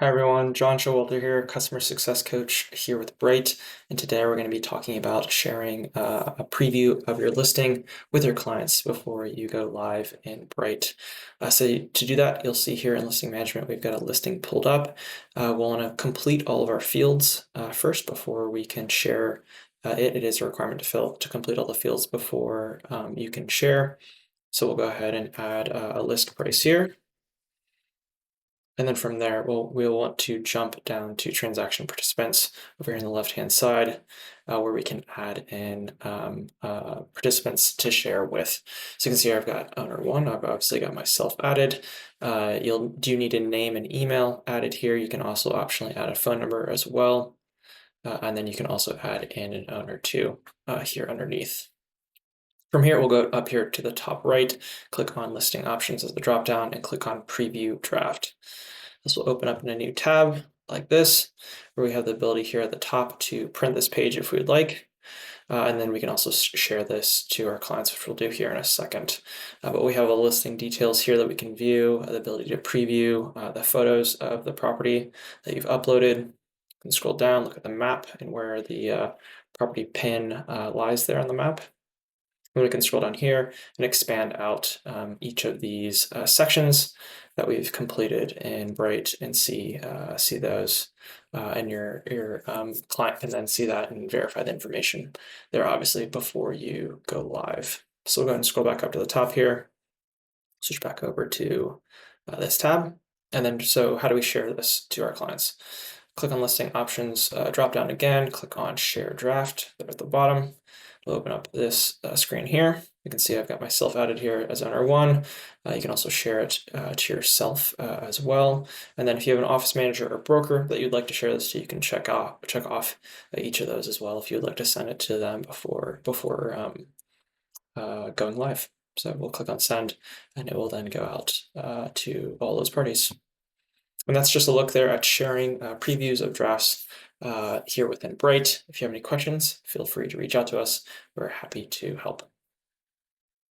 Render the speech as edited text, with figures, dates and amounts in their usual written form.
Hi everyone, John Showalter here, customer success coach here with Bright, and today we're going to be talking about sharing a preview of your listing with your clients before you go live in Bright. So to do that, you'll see here in listing management, we've got a listing pulled up. We'll want to complete all of our fields first before we can share it. It is a requirement to complete all the fields before you can share. So we'll go ahead and add a list price here. And then from there, we'll want to jump down to transaction participants over here on the left-hand side, where we can add in participants to share with. So you can see here I've got owner one. I've obviously got myself added. You need a name and email added here. You can also optionally add a phone number as well. And then you can also add in an owner two here underneath. From here, we'll go up here to the top right, click on listing options as the dropdown and click on preview draft. This will open up in a new tab like this, where we have the ability here at the top to print this page if we would like. And then we can also share this to our clients, which we'll do here in a second. But we have a listing details here that we can view, the ability to preview the photos of the property that you've uploaded. You can scroll down, look at the map and where the property pin lies there on the map. And we can scroll down here and expand out each of these sections that we've completed in Bright and see those. And your client can then see that and verify the information there, obviously, before you go live. So we'll go ahead and scroll back up to the top here, switch back over to this tab. And then, so how do we share this to our clients? Click on listing options, drop down again, click on share draft there at the bottom. We'll open up this screen here. You can see I've got myself added here as owner one. You can also share it to yourself as well. And then if you have an office manager or broker that you'd like to share this to, you can check off each of those as well if you would like to send it to them before going live. So we'll click on send and it will then go out to all those parties. And that's just a look there at sharing previews of drafts here within Bright. If you have any questions, feel free to reach out to us. We're happy to help.